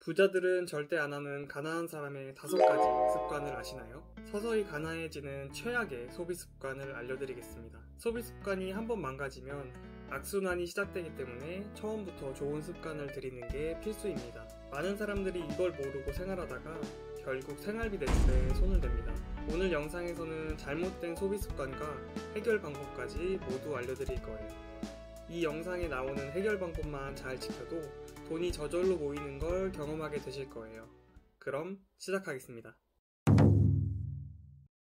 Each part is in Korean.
부자들은 절대 안 하는 가난한 사람의 5가지 습관을 아시나요? 서서히 가난해지는 최악의 소비 습관을 알려드리겠습니다. 소비 습관이 한번 망가지면 악순환이 시작되기 때문에 처음부터 좋은 습관을 들이는 게 필수입니다. 많은 사람들이 이걸 모르고 생활하다가 결국 생활비 대출에 손을 댑니다. 오늘 영상에서는 잘못된 소비 습관과 해결 방법까지 모두 알려드릴 거예요. 이 영상에 나오는 해결 방법만 잘 지켜도 돈이 저절로 모이는 걸 경험하게 되실 거예요. 그럼 시작하겠습니다.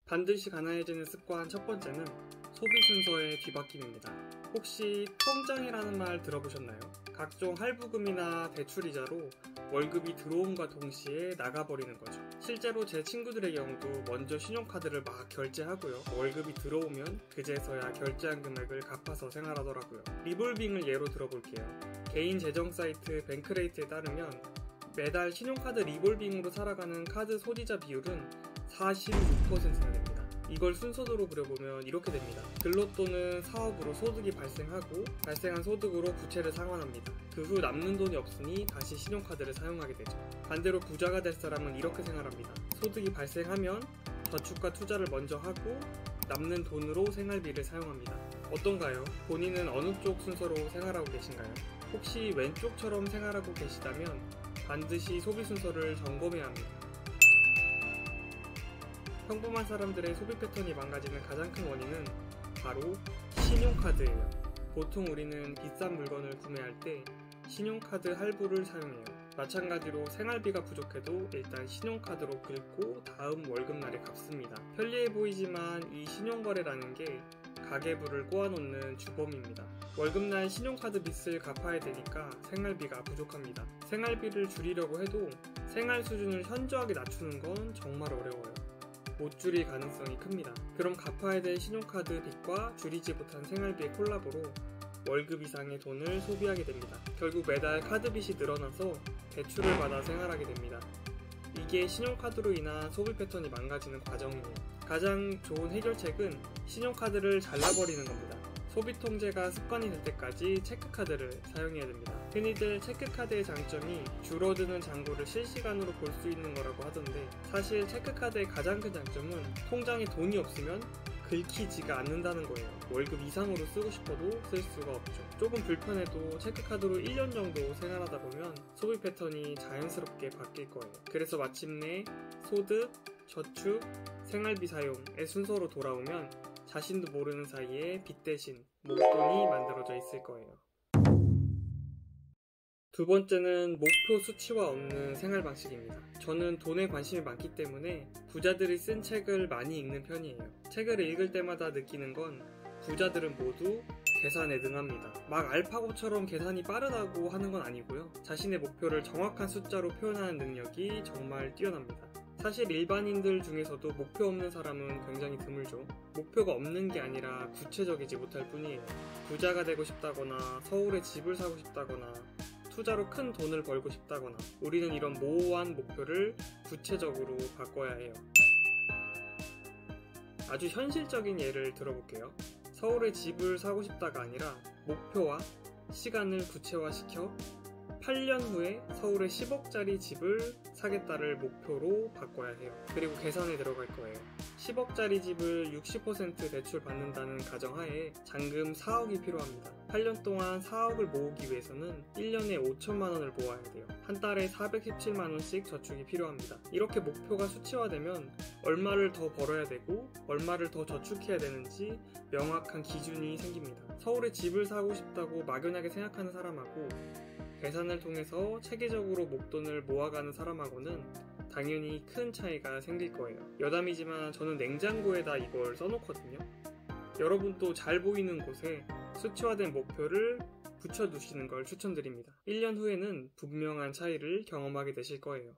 반드시 가난해지는 습관 첫 번째는 소비 순서의 뒤바뀜입니다. 혹시 통장이라는 말 들어보셨나요? 각종 할부금이나 대출이자로 월급이 들어옴과 동시에 나가버리는 거죠. 실제로 제 친구들의 경우도 먼저 신용카드를 막 결제하고요. 월급이 들어오면 그제서야 결제한 금액을 갚아서 생활하더라고요. 리볼빙을 예로 들어볼게요. 개인 재정 사이트 뱅크레이트에 따르면 매달 신용카드 리볼빙으로 살아가는 카드 소지자 비율은 46%나 됩니다. 이걸 순서대로 그려보면 이렇게 됩니다. 근로 또는 사업으로 소득이 발생하고 발생한 소득으로 부채를 상환합니다. 그 후 남는 돈이 없으니 다시 신용카드를 사용하게 되죠. 반대로 부자가 될 사람은 이렇게 생활합니다. 소득이 발생하면 저축과 투자를 먼저 하고 남는 돈으로 생활비를 사용합니다. 어떤가요? 본인은 어느 쪽 순서로 생활하고 계신가요? 혹시 왼쪽처럼 생활하고 계시다면 반드시 소비 순서를 점검해야 합니다. 평범한 사람들의 소비 패턴이 망가지는 가장 큰 원인은 바로 신용카드예요. 보통 우리는 비싼 물건을 구매할 때 신용카드 할부를 사용해요. 마찬가지로 생활비가 부족해도 일단 신용카드로 긁고 다음 월급날에 갚습니다. 편리해 보이지만 이 신용거래라는 게 가계부를 꼬아놓는 주범입니다. 월급날 신용카드 빚을 갚아야 되니까 생활비가 부족합니다. 생활비를 줄이려고 해도 생활 수준을 현저하게 낮추는 건 정말 어려워요. 못 줄일 가능성이 큽니다. 그럼 갚아야 될 신용카드 빚과 줄이지 못한 생활비의 콜라보로 월급 이상의 돈을 소비하게 됩니다. 결국 매달 카드 빚이 늘어나서 대출을 받아 생활하게 됩니다. 이게 신용카드로 인한 소비 패턴이 망가지는 과정이에요. 가장 좋은 해결책은 신용카드를 잘라버리는 겁니다. 소비 통제가 습관이 될 때까지 체크카드를 사용해야 됩니다. 흔히들 체크카드의 장점이 줄어드는 잔고를 실시간으로 볼 수 있는 거라고 하던데 사실 체크카드의 가장 큰 장점은 통장에 돈이 없으면 긁히지가 않는다는 거예요. 월급 이상으로 쓰고 싶어도 쓸 수가 없죠. 조금 불편해도 체크카드로 1년 정도 생활하다 보면 소비 패턴이 자연스럽게 바뀔 거예요. 그래서 마침내 소득, 저축, 생활비 사용의 순서로 돌아오면 자신도 모르는 사이에 빚 대신 목돈이 만들어져 있을 거예요. 두 번째는 목표 수치화 없는 생활 방식입니다. 저는 돈에 관심이 많기 때문에 부자들이 쓴 책을 많이 읽는 편이에요. 책을 읽을 때마다 느끼는 건 부자들은 모두 계산에 능합니다. 막 알파고처럼 계산이 빠르다고 하는 건 아니고요. 자신의 목표를 정확한 숫자로 표현하는 능력이 정말 뛰어납니다. 사실 일반인들 중에서도 목표 없는 사람은 굉장히 드물죠. 목표가 없는 게 아니라 구체적이지 못할 뿐이에요. 부자가 되고 싶다거나 서울에 집을 사고 싶다거나 투자로 큰 돈을 벌고 싶다거나 우리는 이런 모호한 목표를 구체적으로 바꿔야 해요. 아주 현실적인 예를 들어볼게요. 서울에 집을 사고 싶다가 아니라 목표와 시간을 구체화시켜 8년 후에 서울에 10억짜리 집을 사겠다를 목표로 바꿔야 해요. 그리고 계산에 들어갈 거예요. 10억짜리 집을 60% 대출 받는다는 가정하에 잔금 4억이 필요합니다. 8년 동안 4억을 모으기 위해서는 1년에 5천만 원을 모아야 돼요. 한 달에 417만 원씩 저축이 필요합니다. 이렇게 목표가 수치화되면 얼마를 더 벌어야 되고 얼마를 더 저축해야 되는지 명확한 기준이 생깁니다. 서울에 집을 사고 싶다고 막연하게 생각하는 사람하고 계산을 통해서 체계적으로 목돈을 모아가는 사람하고는 당연히 큰 차이가 생길 거예요. 여담이지만 저는 냉장고에다 이걸 써놓거든요. 여러분도 잘 보이는 곳에 수치화된 목표를 붙여두시는 걸 추천드립니다. 1년 후에는 분명한 차이를 경험하게 되실 거예요.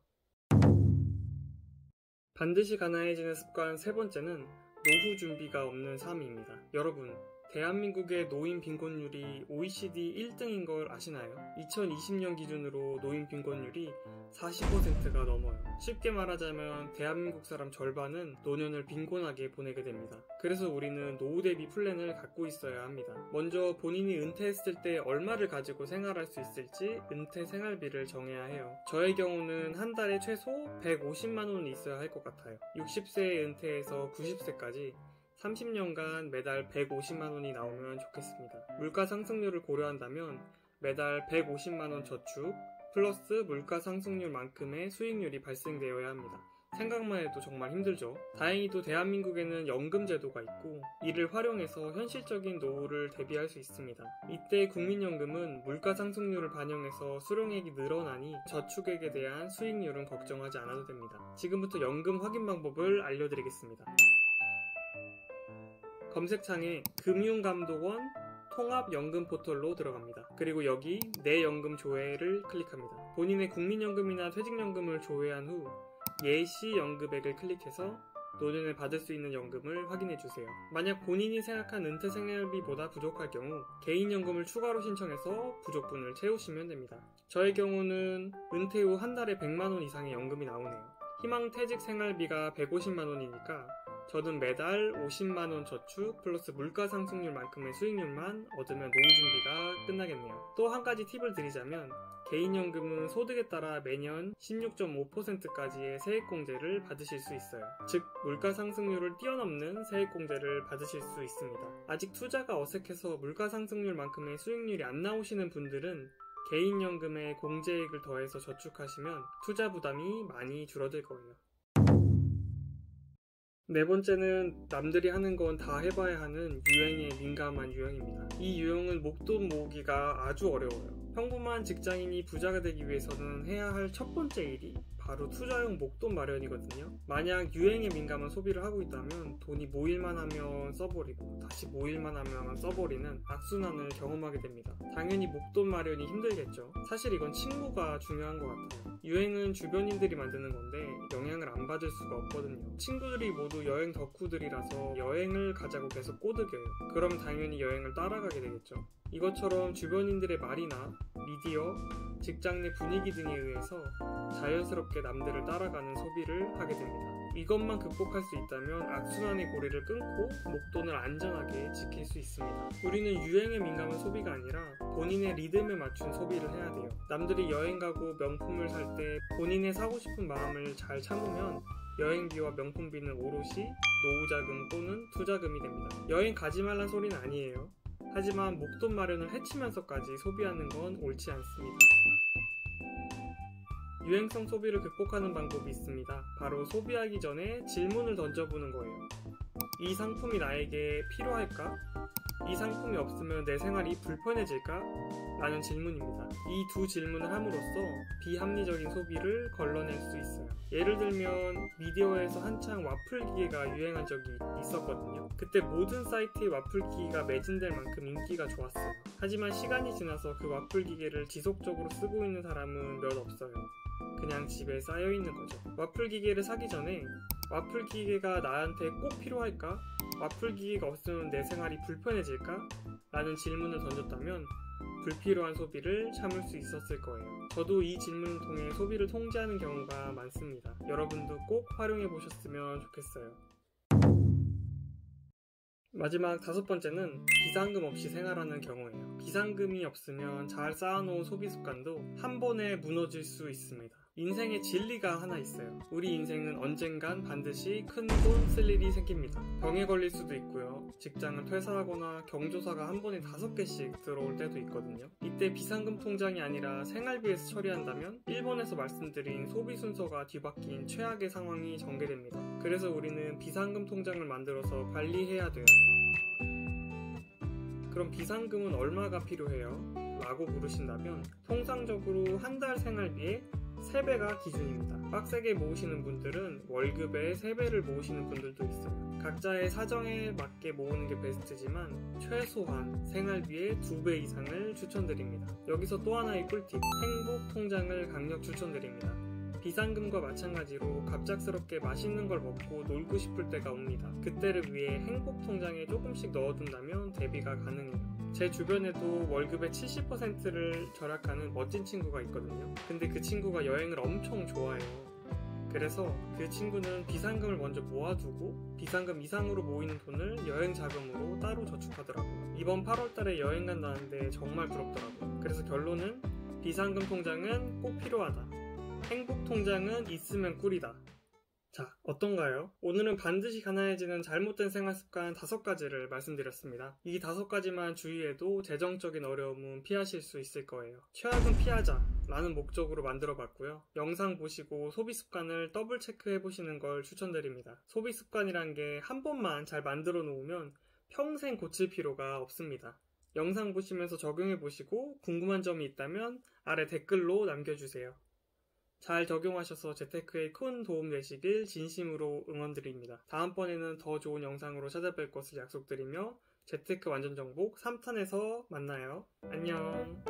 반드시 가난해지는 습관 세 번째는 노후 준비가 없는 삶입니다. 여러분, 대한민국의 노인 빈곤율이 OECD 1등인 걸 아시나요? 2020년 기준으로 노인 빈곤율이 40%가 넘어요. 쉽게 말하자면 대한민국 사람 절반은 노년을 빈곤하게 보내게 됩니다. 그래서 우리는 노후 대비 플랜을 갖고 있어야 합니다. 먼저 본인이 은퇴했을 때 얼마를 가지고 생활할 수 있을지 은퇴 생활비를 정해야 해요. 저의 경우는 한 달에 최소 150만 원이 있어야 할 것 같아요. 60세에 은퇴해서 90세까지 30년간 매달 150만 원이 나오면 좋겠습니다. 물가 상승률을 고려한다면 매달 150만 원 저축 플러스 물가 상승률만큼의 수익률이 발생되어야 합니다. 생각만 해도 정말 힘들죠. 다행히도 대한민국에는 연금 제도가 있고 이를 활용해서 현실적인 노후를 대비할 수 있습니다. 이때 국민연금은 물가 상승률을 반영해서 수령액이 늘어나니 저축액에 대한 수익률은 걱정하지 않아도 됩니다. 지금부터 연금 확인 방법을 알려드리겠습니다. 검색창에 금융감독원 통합연금 포털로 들어갑니다. 그리고 여기 내 연금 조회를 클릭합니다. 본인의 국민연금이나 퇴직연금을 조회한 후 예시 연금액을 클릭해서 노년에 받을 수 있는 연금을 확인해주세요. 만약 본인이 생각한 은퇴 생활비보다 부족할 경우 개인연금을 추가로 신청해서 부족분을 채우시면 됩니다. 저의 경우는 은퇴 후 한 달에 100만원 이상의 연금이 나오네요. 희망퇴직 생활비가 150만원이니까 저는 매달 50만원 저축 플러스 물가 상승률만큼의 수익률만 얻으면 노후 준비가 끝나겠네요. 또 한 가지 팁을 드리자면 개인연금은 소득에 따라 매년 16.5%까지의 세액공제를 받으실 수 있어요. 즉 물가 상승률을 뛰어넘는 세액공제를 받으실 수 있습니다. 아직 투자가 어색해서 물가 상승률만큼의 수익률이 안 나오시는 분들은 개인연금에 공제액을 더해서 저축하시면 투자 부담이 많이 줄어들 거예요. 네 번째는 남들이 하는 건 다 해봐야 하는 유행에 민감한 유형입니다. 이 유형은 목돈 모으기가 아주 어려워요. 평범한 직장인이 부자가 되기 위해서는 해야 할 첫 번째 일이 바로 투자용 목돈 마련이거든요. 만약 유행에 민감한 소비를 하고 있다면 돈이 모일만 하면 써버리고 다시 모일만 하면 써버리는 악순환을 경험하게 됩니다. 당연히 목돈 마련이 힘들겠죠. 사실 이건 친구가 중요한 것 같아요. 유행은 주변인들이 만드는 건데 영향을 안 받을 수가 없거든요. 친구들이 모두 여행 덕후들이라서 여행을 가자고 계속 꼬드겨요. 그럼 당연히 여행을 따라가게 되겠죠. 이것처럼 주변인들의 말이나 미디어, 직장 내 분위기 등에 의해서 자연스럽게 남들을 따라가는 소비를 하게 됩니다. 이것만 극복할 수 있다면 악순환의 고리를 끊고 목돈을 안전하게 지킬 수 있습니다. 우리는 유행에 민감한 소비가 아니라 본인의 리듬에 맞춘 소비를 해야 돼요. 남들이 여행 가고 명품을 살 때 본인의 사고 싶은 마음을 잘 참으면 여행비와 명품비는 오롯이 노후자금 또는 투자금이 됩니다. 여행 가지 말란 소리는 아니에요. 하지만 목돈 마련을 해치면서까지 소비하는 건 옳지 않습니다. 유행성 소비를 극복하는 방법이 있습니다. 바로 소비하기 전에 질문을 던져보는 거예요. 이 상품이 나에게 필요할까? 이 상품이 없으면 내 생활이 불편해질까? 라는 질문입니다. 이 두 질문을 함으로써 비합리적인 소비를 걸러낼 수 있어요. 예를 들면 미디어에서 한창 와플 기계가 유행한 적이 있었거든요. 그때 모든 사이트에 와플 기계가 매진될 만큼 인기가 좋았어요. 하지만 시간이 지나서 그 와플 기계를 지속적으로 쓰고 있는 사람은 몇 없어요. 그냥 집에 쌓여있는 거죠. 와플 기계를 사기 전에 와플 기계가 나한테 꼭 필요할까? 와플 기계가 없으면 내 생활이 불편해질까? 라는 질문을 던졌다면 불필요한 소비를 참을 수 있었을 거예요. 저도 이 질문을 통해 소비를 통제하는 경우가 많습니다. 여러분도 꼭 활용해 보셨으면 좋겠어요. 마지막 다섯 번째는 비상금 없이 생활하는 경우예요. 비상금이 없으면 잘 쌓아놓은 소비 습관도 한 번에 무너질 수 있습니다. 인생의 진리가 하나 있어요. 우리 인생은 언젠간 반드시 큰 돈 쓸 일이 생깁니다. 병에 걸릴 수도 있고요. 직장을 퇴사하거나 경조사가 한 번에 5개씩 들어올 때도 있거든요. 이때 비상금 통장이 아니라 생활비에서 처리한다면 1번에서 말씀드린 소비 순서가 뒤바뀐 최악의 상황이 전개됩니다. 그래서 우리는 비상금 통장을 만들어서 관리해야 돼요. 그럼 비상금은 얼마가 필요해요? 라고 물으신다면 통상적으로 한 달 생활비의 3배가 기준입니다. 빡세게 모으시는 분들은 월급의 3배를 모으시는 분들도 있어요. 각자의 사정에 맞게 모으는 게 베스트지만 최소한 생활비의 2배 이상을 추천드립니다. 여기서 또 하나의 꿀팁, 행복 통장을 강력 추천드립니다. 비상금과 마찬가지로 갑작스럽게 맛있는 걸 먹고 놀고 싶을 때가 옵니다. 그때를 위해 행복통장에 조금씩 넣어둔다면 대비가 가능해요. 제 주변에도 월급의 70%를 절약하는 멋진 친구가 있거든요. 근데 그 친구가 여행을 엄청 좋아해요. 그래서 그 친구는 비상금을 먼저 모아두고 비상금 이상으로 모이는 돈을 여행 자금으로 따로 저축하더라고요. 이번 8월달에 여행 간다는데 정말 부럽더라고요. 그래서 결론은 비상금 통장은 꼭 필요하다. 행복 통장은 있으면 꿀이다. 자, 어떤가요? 오늘은 반드시 가난해지는 잘못된 생활습관 5가지를 말씀드렸습니다. 이 5가지만 주의해도 재정적인 어려움은 피하실 수 있을 거예요. 최악은 피하자 라는 목적으로 만들어봤고요. 영상 보시고 소비습관을 더블 체크해보시는 걸 추천드립니다. 소비습관이란 게 한 번만 잘 만들어 놓으면 평생 고칠 필요가 없습니다. 영상 보시면서 적용해보시고 궁금한 점이 있다면 아래 댓글로 남겨주세요. 잘 적용하셔서 재테크에 큰 도움 되시길 진심으로 응원드립니다. 다음번에는 더 좋은 영상으로 찾아뵐 것을 약속드리며 재테크 완전 정복 3탄에서 만나요. 안녕.